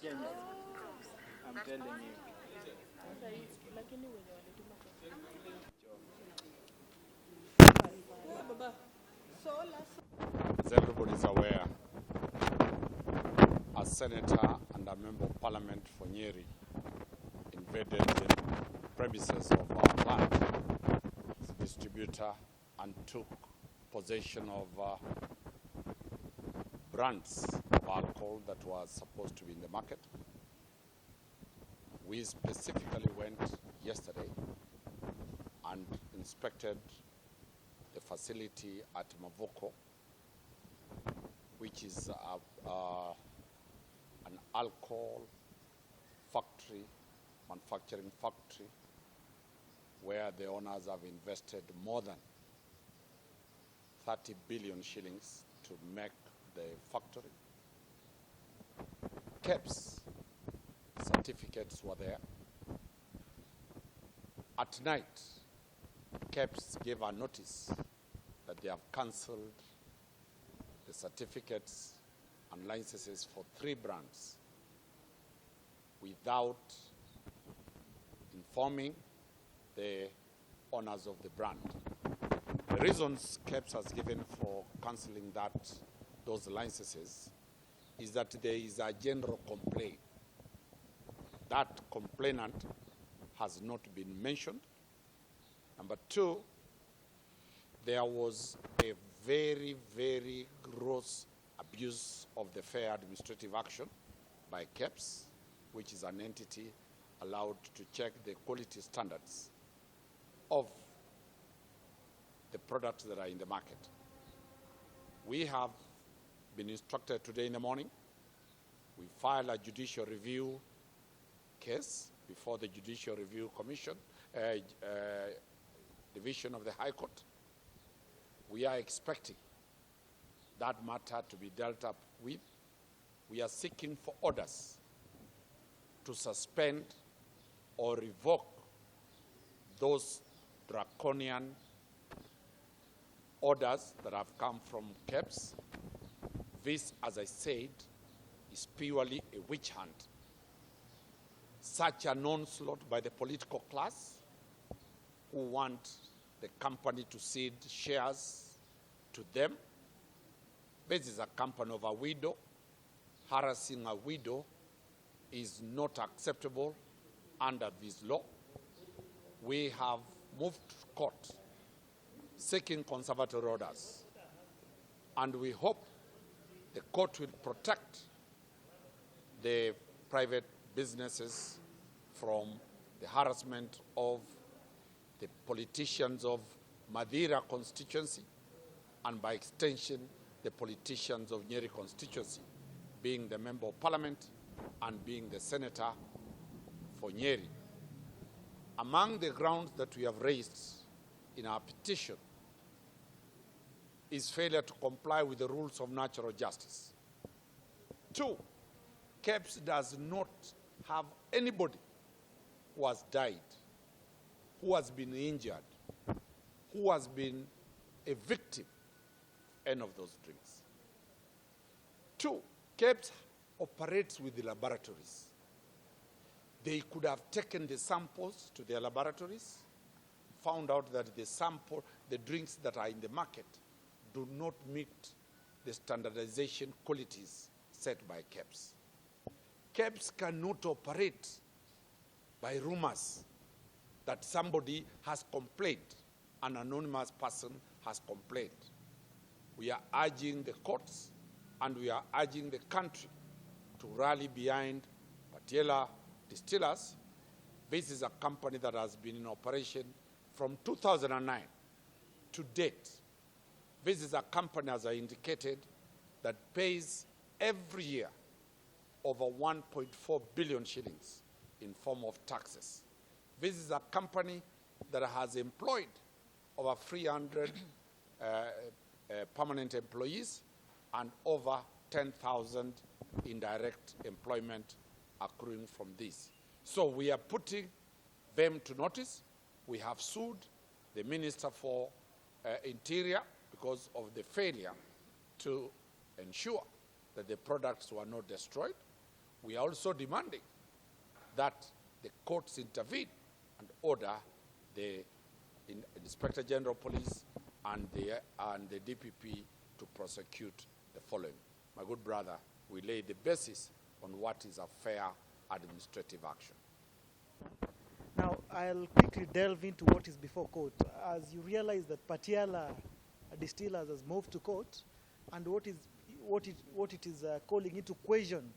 I'm telling you. As everybody is aware, a senator and a member of parliament for Nyeri invaded the premises of our plant, the distributor, and took possession of brands of alcohol that was supposed to be in the market. We specifically went yesterday and inspected the facility at Mavoko, which is an alcohol factory, manufacturing factory, where the owners have invested more than 30 billion shillings to make the factory. Kebs certificates were there. At night, Kebs gave a notice that they have cancelled the certificates and licenses for 3 brands without informing the owners of the brand. The reasons Kebs has given for cancelling those licenses is that there is a general complaint. That complainant has not been mentioned. Number 2, there was a very, very gross abuse of the fair administrative action by Kebs, which is an entity allowed to check the quality standards of the products that are in the market. We have been instructed today in the morning. We filed a judicial review case before the Judicial Review Commission, Division of the High Court. We are expecting that matter to be dealt up with. We are seeking for orders to suspend or revoke those draconian orders that have come from Kebs. This, as I said, is purely a witch hunt. Such an onslaught by the political class who want the company to cede shares to them. This is a company of a widow. Harassing a widow is not acceptable under this law. We have moved to court seeking conservatory orders, and we hope the court will protect the private businesses from the harassment of the politicians of Madeira constituency, and by extension, the politicians of Nyeri constituency, being the member of parliament and being the senator for Nyeri. Among the grounds that we have raised in our petition is failure to comply with the rules of natural justice. 2, Kebs does not have anybody who has died, who has been injured, who has been a victim of any of those drinks. 2, Kebs operates with the laboratories. They could have taken the samples to their laboratories, found out that the drinks that are in the market do not meet the standardization qualities set by Kebs. Kebs cannot operate by rumors that somebody has complained, an anonymous person has complained. We are urging the courts and we are urging the country to rally behind Patiala Distillers. This is a company that has been in operation from 2009 to date. This is a company, as I indicated, that pays every year over 1.4 billion shillings in form of taxes. This is a company that has employed over 300 permanent employees and over 10,000 indirect employment accruing from this. So we are putting them to notice. We have sued the Minister for Interior because of the failure to ensure that the products were not destroyed. We are also demanding that the courts intervene and order the Inspector General of Police and the DPP to prosecute the following. My good brother, we lay the basis on what is a fair administrative action. Now, I'll quickly delve into what is before court. As you realize that Patiala Distillers has moved to court, and what it is calling into question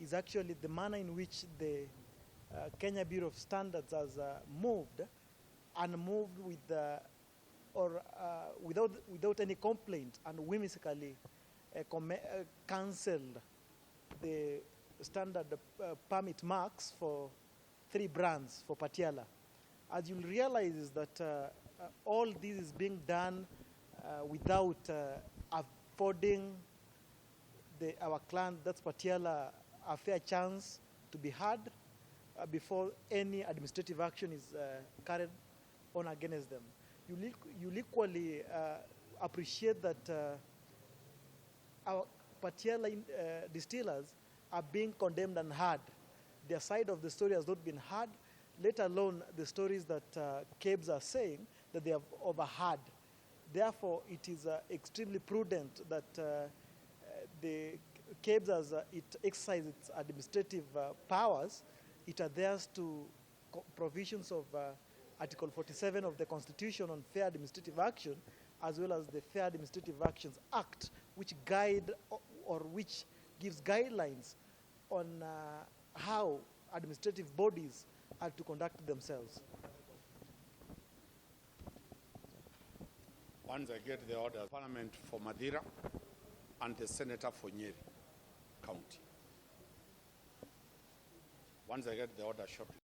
is actually the manner in which the Kenya Bureau of Standards has moved without any complaint, and whimsically cancelled the standard permit marks for 3 brands for Patiala. As you'll realize is that all this is being done without affording our client, that's Patiala, a fair chance to be heard before any administrative action is carried on against them. You'll equally appreciate that our Patiala distillers are being condemned and heard. Their side of the story has not been heard, let alone the stories that Kebs are saying that they have overheard. Therefore, it is extremely prudent that the Kebs, as it exercises its administrative powers, it adheres to provisions of Article 47 of the Constitution on fair administrative action, as well as the Fair Administrative Actions Act, which guide or which gives guidelines on how administrative bodies are to conduct themselves. Once I get the order, Parliament for Madeira and the Senator for Nyeri County. Once I get the order shortly.